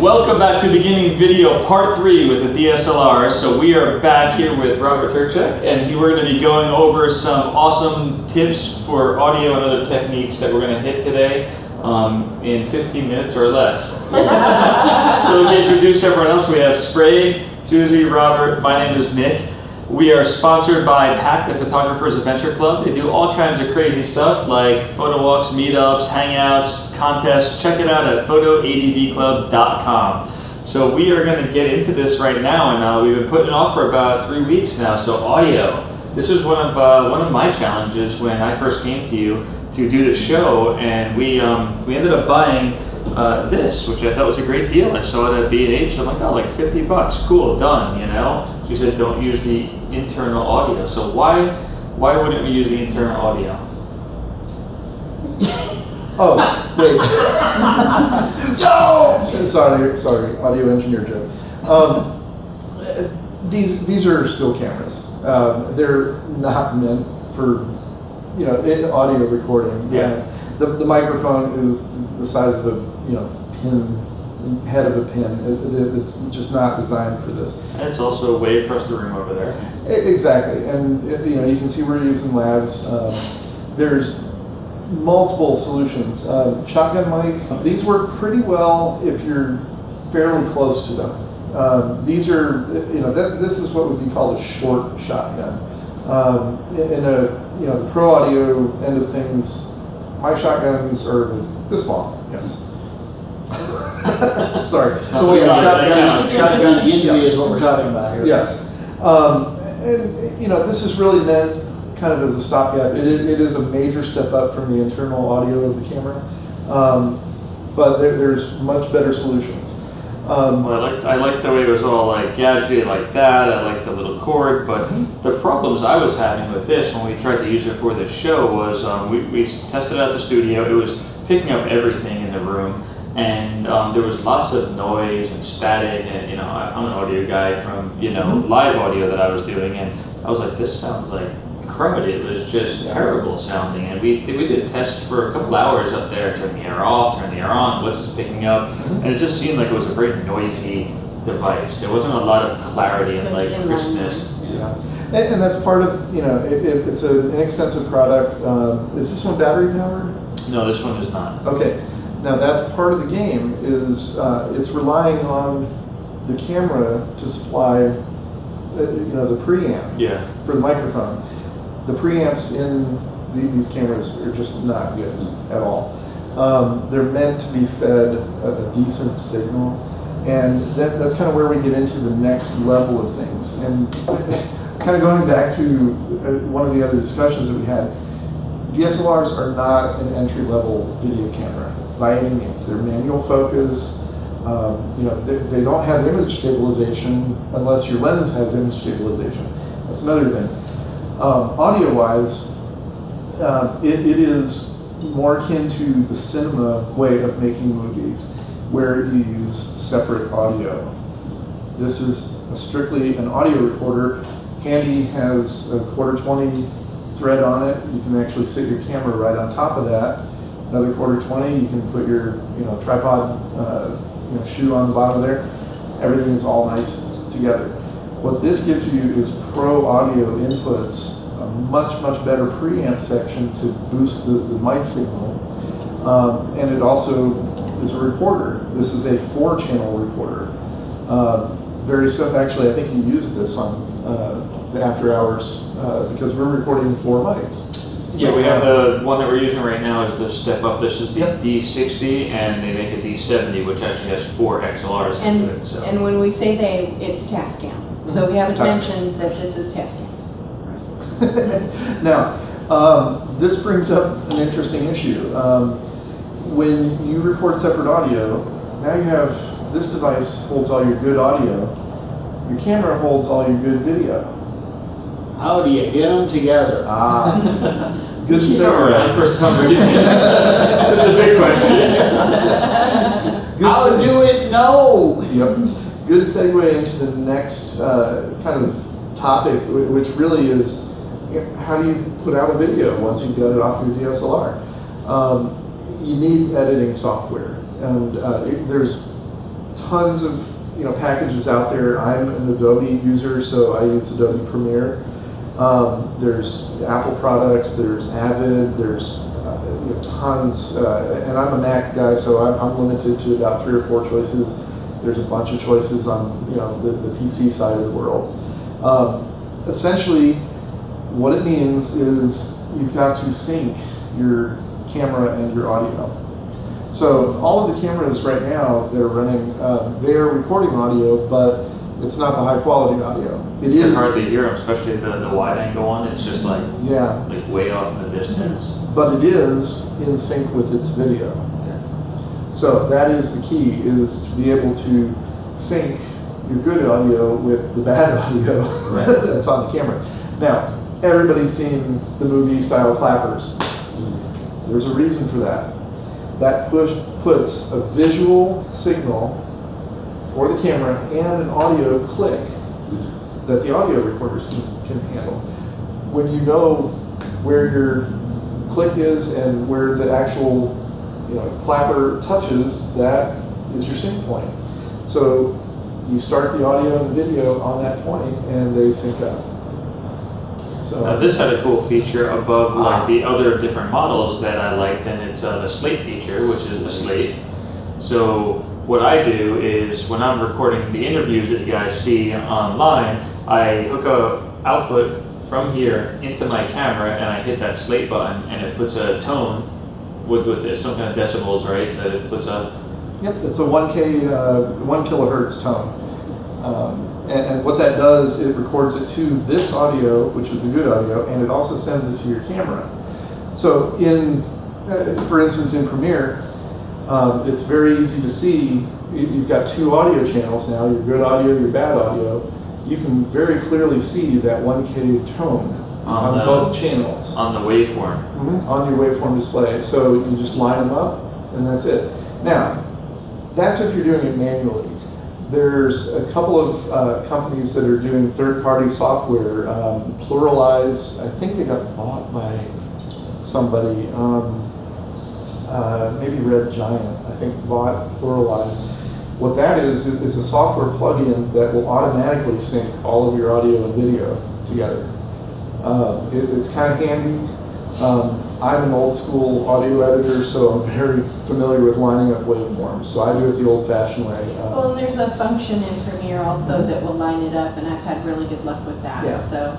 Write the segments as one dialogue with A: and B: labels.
A: Welcome back to Beginning Video Part 3 with the DSLR. So we are back here with Robert Turchek, and we're going to be going over some awesome tips for audio and other techniques that we're going to hit today in 15 minutes or less. So to introduce everyone else, we have Sprague, Susie, Robert, my name is Nick. We are sponsored by PAC, the Photographers Adventure Club. They do all kinds of crazy stuff like photo walks, meetups, hangouts, contests. Check it out at photoadvclub.com. So we are going to get into this right now, and we've been putting it off for about 3 weeks now. So audio. This is one of my challenges when I first came to you to do the show, and we ended up buying this, which I thought was a great deal. I saw it at B&H. I'm like, oh, like $50, cool, done, you know. She said, don't use the internal audio. So why wouldn't we use the internal audio?
B: Oh, wait. No! Sorry, audio engineer joke. These are still cameras. They're not meant for, in audio recording.
A: Yeah.
B: The microphone is the size of a, pin. Head of a pin. It's just not designed for this.
A: And it's also way across the room over there.
B: Exactly, and you can see we're using labs. There's multiple solutions. Shotgun mic. These work pretty well if you're fairly close to them. These are this is what would be called a short shotgun. In the pro audio end of things, my shotguns are this long. Yes. Sorry.
C: So we have shotgun envy is what we're talking about here.
B: Yes. And this is really meant kind of as a stopgap. It is a major step up from the internal audio of the camera, but there's much better solutions.
A: Well, I like the way it was all like gadgety like that. I like the little cord, but the problems I was having with this when we tried to use it for this show was we tested it at the studio. It was picking up everything in the room. And there was lots of noise and static, and I'm an audio guy from live audio that I was doing, and I was like, this sounds like crud. It was just terrible sounding, and we did tests for a couple hours up there, turn the air off, turn the air on, what's this picking up, and it just seemed like it was a very noisy device. There wasn't a lot of clarity and like crispness.
B: Yeah, and that's part of it's an inexpensive product. Is this one battery powered?
A: No, this one is not.
B: Okay. Now that's part of the game is it's relying on the camera to supply the preamp for the microphone. The preamps in these cameras are just not good at all. They're meant to be fed a decent signal, and that's kind of where we get into the next level of things. And kind of going back to one of the other discussions that we had, DSLRs are not an entry-level video camera. By any means. They're manual focus. They don't have image stabilization unless your lens has image stabilization. That's another thing. Audio-wise, it is more akin to the cinema way of making movies, where you use separate audio. This is strictly an audio recorder. Handy has a 1/4-20 thread on it. You can actually sit your camera right on top of that. Another 1/4-20, you can put your tripod shoe on the bottom there. Everything is all nice together. What this gives you is pro audio inputs, a much better preamp section to boost the mic signal, and it also is a recorder. This is a 4-channel recorder. Very stuff. Actually, I think you use this on the after hours because we're recording 4 mics.
A: Yeah, we have the one that we're using right now is the Step Up. This is the D60, and they make a D70, which actually has 4 XLRs into it. So.
D: And when we say it's Tascam. So we haven't mentioned that this is Tascam.
B: Now, this brings up an interesting issue. When you record separate audio, now you have this device holds all your good audio. Your camera holds all your good video.
C: How do you get them together?
B: Good segue.
A: For some reason. The big questions.
C: How do it know?
B: Yep. Good segue into the next kind of topic, which really is how do you put out a video once you've got it off your DSLR? You need editing software, and there's tons of packages out there. I'm an Adobe user, so I use Adobe Premiere. There's Apple products, there's Avid, there's tons, and I'm a Mac guy, so I'm limited to about 3 or 4 choices. There's a bunch of choices on the PC side of the world. Essentially, what it means is you've got to sync your camera and your audio. So all of the cameras right now that are running, they are recording audio, but it's not the high quality audio.
A: You can hardly hear them, especially the wide angle one. It's just like way off in the distance.
B: But it is in sync with its video.
A: Yeah.
B: So that is the key, is to be able to sync your good audio with the bad audio that's on the camera. Now, everybody's seen the movie style clappers. There's a reason for that. That puts a visual signal for the camera and an audio click that the audio recorders can handle. When you know where your click is and where the actual clapper touches, that is your sync point. So you start the audio and the video on that point and they sync up. So
A: this had a cool feature above like the other different models that I liked, and it's the slate feature, which is the slate. So what I do is when I'm recording the interviews that you guys see online, I hook a output from here into my camera and I hit that slate button and it puts a tone with some kind of decibels, right? So it puts a...
B: Yep, it's a 1 kilohertz tone. And what that does, it records it to this audio, which is the good audio, and it also sends it to your camera. So for instance, in Premiere, it's very easy to see. You've got 2 audio channels now, your good audio, your bad audio. You can very clearly see that 1K tone on both channels.
A: On the waveform.
B: On your waveform display. So you just line them up, and that's it. Now, that's if you're doing it manually. There's a couple of companies that are doing third-party software. Pluralize, I think they got bought by somebody. Maybe Red Giant, I think, bought Pluralize. What that is a software plugin that will automatically sync all of your audio and video together. It's kind of handy. I'm an old school audio editor, so I'm very familiar with lining up waveforms. So I do it the old-fashioned way.
D: Well, and there's a function in Premiere also that will line it up, and I've had really good luck with that.
B: Yeah.
D: So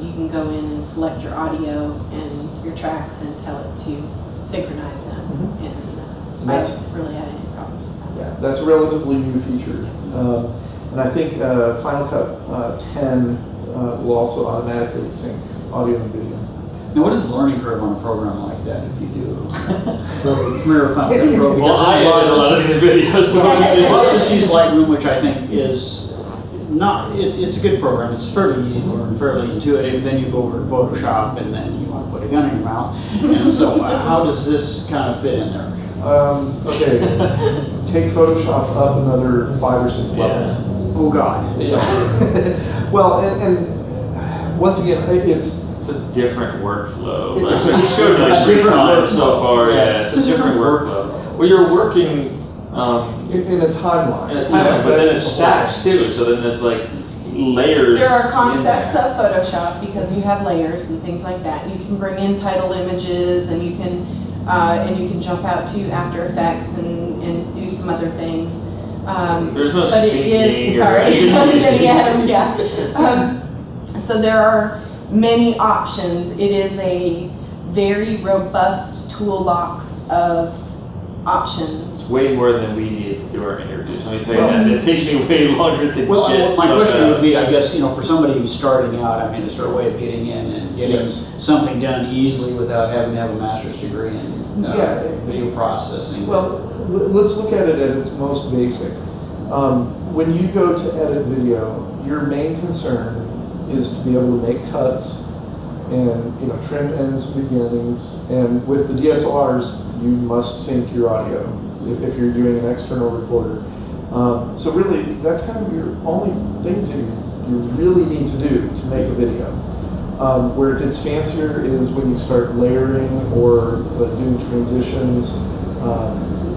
D: you can go in and select your audio and your tracks and tell it to synchronize them. And I haven't really had any problems with that.
B: Yeah, that's a relatively new feature. And I think Final Cut 10 will also automatically sync audio and video.
C: Now, what is the learning curve on a program like that if you do Premiere Final Cut Pro?
A: Well, I edit a lot of these videos, so
C: a lot of us use Lightroom, which I think is not, it's a good program. It's fairly easy to learn, fairly intuitive. Then you go over to Photoshop, and then you want to put a gun in your mouth. And so how does this kind of fit in there?
B: Okay, take Photoshop up another 5 or 6 levels.
C: Oh, God.
B: Well, and once again, it's
A: a different workflow.
B: It's
A: That's what you showed me
C: a
A: three
C: different
A: times
C: workflow.
A: so far.
C: Yeah.
A: It's a different workflow. Well, you're working
B: in a timeline.
A: but then it stacks too. So then there's like layers.
D: There are concepts of Photoshop because you have layers and things like that. You can bring in title images, and you can jump out to After Effects and do some other things.
A: There's no
D: but it is sorry. So there are many options. It is a very robust toolbox of options.
A: It's way more than we need to do our interviews. Let me tell you that. It takes me way longer to get
C: my
A: stuff
C: question
A: out.
C: would be, I guess, for somebody who's starting out, I mean, is there a way of getting in and getting something done easily without having to have a master's degree in video processing?
B: Well, let's look at it at its most basic. When you go to edit video, your main concern is to be able to make cuts and trim ends and beginnings. And with the DSLRs, you must sync your audio if you're doing an external recorder. So really, that's kind of your only things that you really need to do to make a video. Where it gets fancier is when you start layering or doing transitions.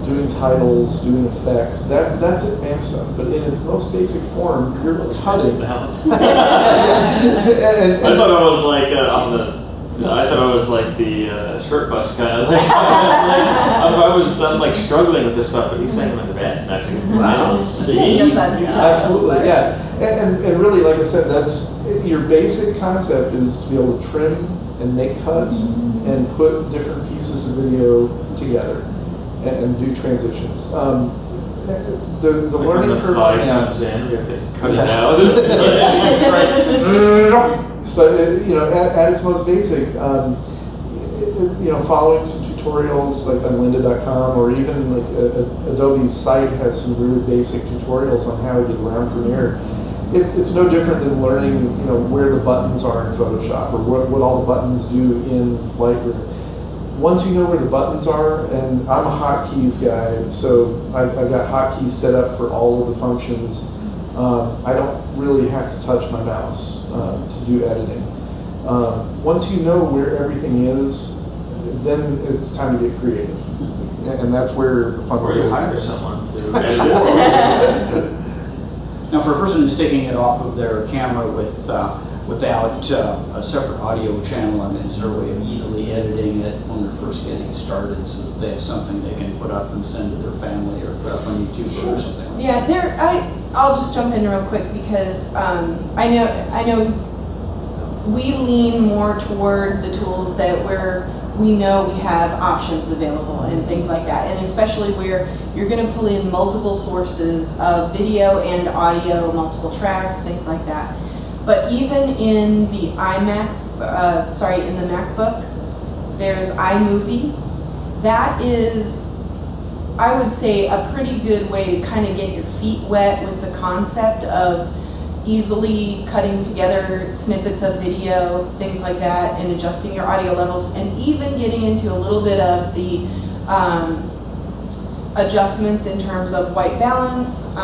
B: doing titles, doing effects, that's advanced stuff. But in its most basic form, you're cutting.
A: I thought I was like I thought I was like the short bus kind of. I'm like struggling with this stuff, but he's saying I'm advanced next. Wow, see?
D: Yes, I'm
B: Absolutely, yeah. And really, like I said, that's your basic concept is to be able to trim and make cuts and put different pieces of video together and do transitions. The learning curve on that
A: comes in, we have to cut it out.
B: But at its most basic, following some tutorials like on lynda.com, or even like Adobe's site has some really basic tutorials on how to get around Premiere. It's no different than learning where the buttons are in Photoshop or what all the buttons do in Lightroom. Once you know where the buttons are, and I'm a hotkeys guy, so I've got hotkeys set up for all of the functions. I don't really have to touch my mouse to do editing. Once you know where everything is, then it's time to get creative, and that's where the fun.
A: Or you hire someone to edit it.
C: Now, for a person who's taking it off of their camera without a separate audio channel, I mean, is there a way of easily editing it when they're first getting started so that they have something they can put up and send to their family or put up on YouTube or something like that?
D: Yeah, I'll just jump in real quick because I know we lean more toward the tools that we know we have options available and things like that, and especially where you're going to pull in multiple sources of video and audio, multiple tracks, things like that. But even in the in the MacBook, there's iMovie. That is, I would say, a pretty good way to kind of get your feet wet with the concept of easily cutting together snippets of video, things like that, and adjusting your audio levels, and even getting into a little bit of the adjustments in terms of white balance,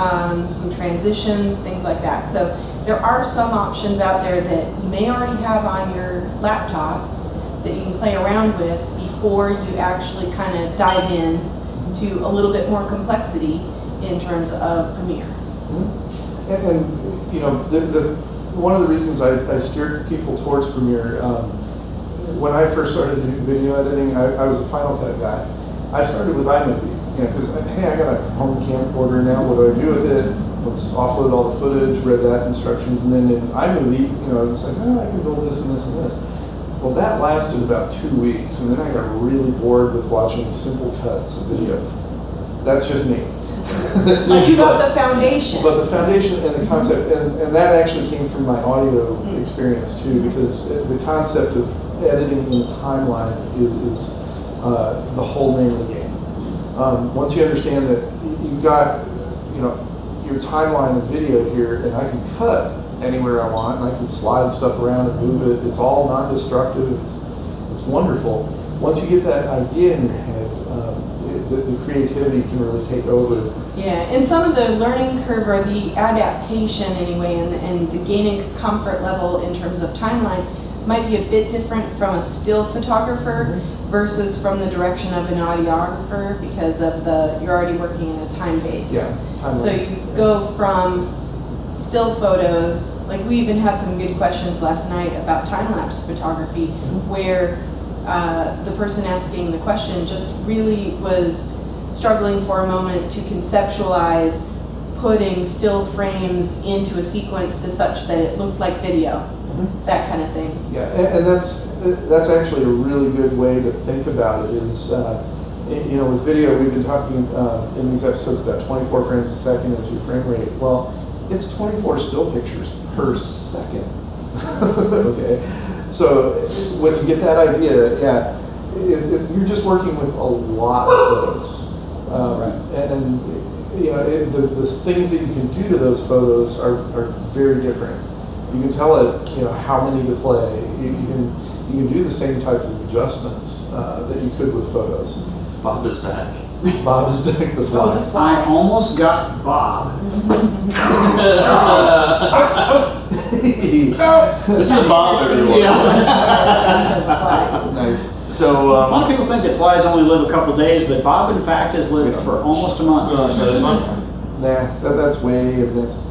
D: some transitions, things like that. So there are some options out there that you may already have on your laptop that you can play around with before you actually kind of dive in to a little bit more complexity in terms of Premiere.
B: Mm-hmm. And one of the reasons I steered people towards Premiere, when I first started doing video editing, I was a Final Cut guy. I started with iMovie, because hey, I got a home camcorder now. What do I do with it? Let's offload all the footage, read that instructions, and then in iMovie, it's like, I can build this and this and this. Well, that lasted about 2 weeks, and then I got really bored with watching simple cuts of video. That's just me.
D: You got the foundation.
B: But the foundation and the concept, and that actually came from my audio experience too, because the concept of editing in a timeline is the whole name of the game. Once you understand that you've got, your timeline of video here, and I can cut anywhere I want, and I can slide stuff around and move it. It's all non-destructive. It's wonderful. Once you get that idea in your head, the creativity can really take over.
D: Yeah, and some of the learning curve or the adaptation anyway, and the gaining comfort level in terms of timeline might be a bit different from a still photographer versus from the direction of an audiographer, because of you're already working in a time base.
B: Yeah, timeline.
D: So you go from still photos, like we even had some good questions last night about time-lapse photography, where the person asking the question just really was struggling for a moment to conceptualize putting still frames into a sequence to such that it looked like video, that kind of thing.
B: Yeah, and that's actually a really good way to think about it. Is with video, we've been talking in these episodes about 24 frames a second as your frame rate. Well, it's 24 still pictures per second. Okay. So when you get that idea, you're just working with a lot of photos, and the things that you can do to those photos are very different. You can tell it, how many to play. You can do the same types of adjustments that you could with photos.
A: Bob is back.
B: Bob is back. The fly.
C: I almost got Bob.
B: No,
A: This is Bob, everyone.
B: Nice.
A: So,
C: A lot of people think that flies only live a couple days, but Bob, in fact, has lived for almost a month.
A: so this one?
B: Nah, that's way advanced.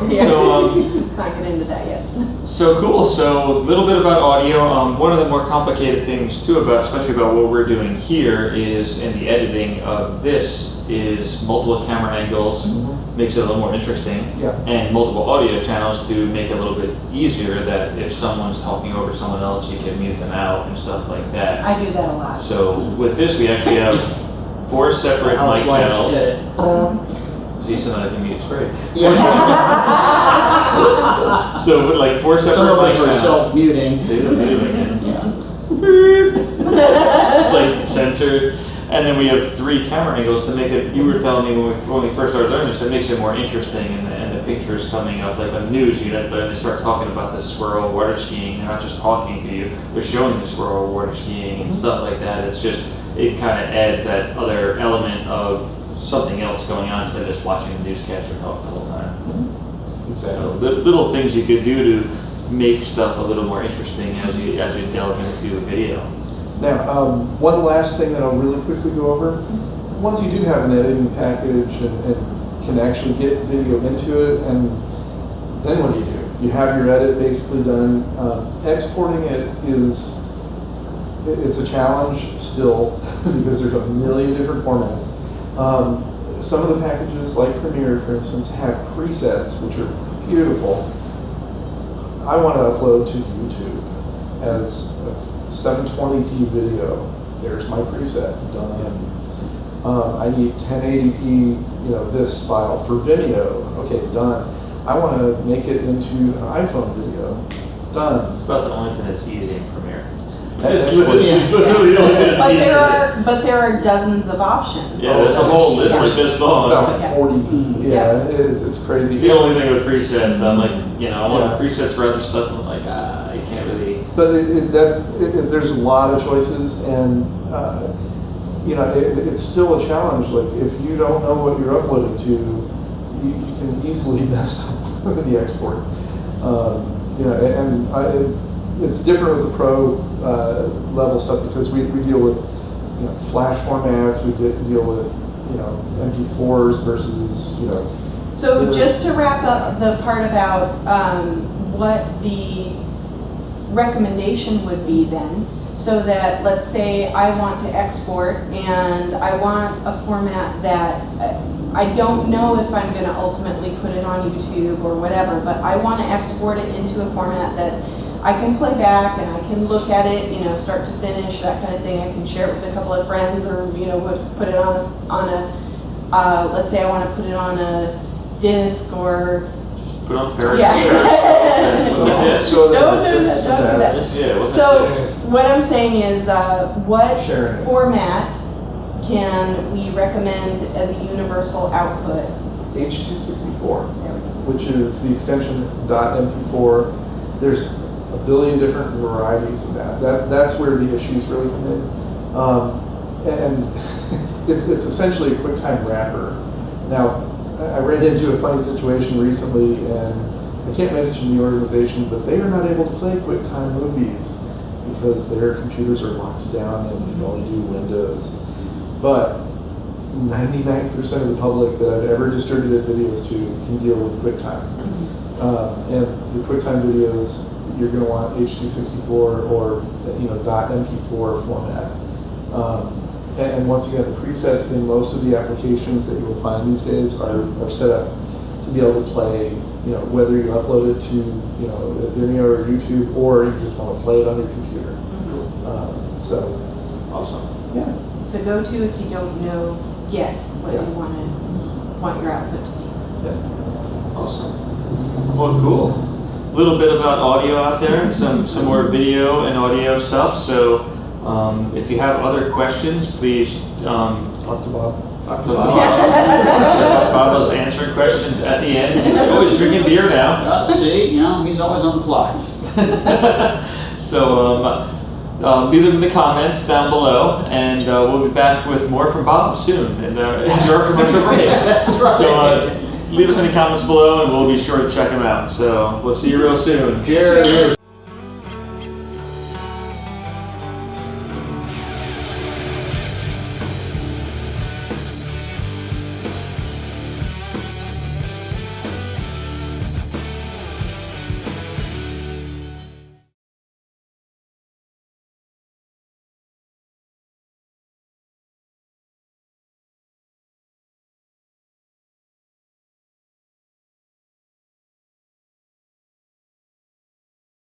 D: Yeah.
A: So,
D: Let's not get into that yet.
A: So cool. So a little bit about audio. One of the more complicated things too especially about what we're doing here is in the editing of this is multiple camera angles, makes it a little more interesting,
B: Yeah.
A: and multiple audio channels to make it a little bit easier that if someone's talking over someone else, you can mute them out and stuff like that.
D: I do that a lot.
A: So with this, we actually have 4 separate mic
C: Housewives
A: channels.
C: did it.
A: See, so that I can mute straight.
C: Yeah.
A: So with like 4 separate
C: Some of
A: mic
C: us are
A: channels.
C: self-muting.
A: See, they're muting it.
C: Yeah.
A: Like censored, and then we have 3 camera angles to make it. You were telling me when we first started learning this, it makes it more interesting, and the pictures coming up like on the news. They start talking about the squirrel water skiing. They're not just talking to you; they're showing the squirrel water skiing and stuff like that. It kind of adds that other element of something else going on instead of just watching the newscaster talk the whole time.
B: Exactly.
A: So little things you could do to make stuff a little more interesting as you delve into a video.
B: Now, one last thing that I'll really quickly go over. Once you do have an editing package and can actually get video into it, and then what do? You have your edit basically done. Exporting it it's a challenge still because there's a million different formats. Some of the packages, like Premiere, for instance, have presets, which are beautiful. I want to upload to YouTube as a 720p video. There's my preset, done. I need 1080p, this file for Vimeo. Okay, done. I want to make it into an iPhone video. Done.
A: It's about the only thing that's easy in Premiere.
B: That's
A: literally the only thing that's easy.
D: But there are dozens of options.
A: Yeah, there's a whole list like this
B: It's
A: long.
B: about
D: Yeah.
B: 40. Yeah, it's crazy.
A: It's the only thing with presets. I'm like, I want
B: Yeah.
A: presets for other stuff. I'm like, I can't really.
B: But there's a lot of choices, and it's still a challenge. Like if you don't know what you're uploading to, you can easily mess up the export. It's different with the pro level stuff because we deal with flash formats. We deal with MP4s versus
D: So just to wrap up the part about what the recommendation would be then, so that let's say I want to export and I want a format that I don't know if I'm going to ultimately put it on YouTube or whatever, but I want to export it into a format that I can play back and I can look at it, start to finish, that kind of thing. I can share it with a couple of friends, or put it on a let's say I want to put it on a disc or
A: Put on Paris.
D: yeah.
A: What's a disc?
D: Don't do that.
A: Yeah, what's
D: So
A: a disc?
D: what I'm saying is, what
B: Sharing it.
D: format can we recommend as a universal output?
B: H.264,
D: There we go.
B: which is the extension .mp4. There's a billion different varieties of that. That's where the issues really come in. And it's essentially a QuickTime wrapper. Now, I ran into a funny situation recently, and I can't mention the organization, but they are not able to play QuickTime movies because their computers are locked down and can only do Windows. But 99% of the public that I've ever distributed videos to can deal with QuickTime. And the QuickTime videos, you're going to want H.264 or .mp4 format. And once again, the presets in most of the applications that you will find these days are set up to be able to play, whether you upload it to Vimeo or YouTube, or you just want to play it on your computer. So
A: Awesome.
B: yeah.
D: It's a go-to if you don't know yet what you want your output to be.
B: Yeah.
A: Awesome. Well, cool. A little bit about audio out there and some more video and audio stuff. So if you have other questions, please
B: Talk to Bob.
A: talk to Bob. Bob was answering questions at the end. He's always drinking beer now.
C: See, he's always on the fly.
A: So leave them in the comments down below, and we'll be back with more from Bob soon, and after our commercial break.
C: That's right.
A: So leave us any comments below, and we'll be sure to check them out. So we'll see you real soon. Cheers.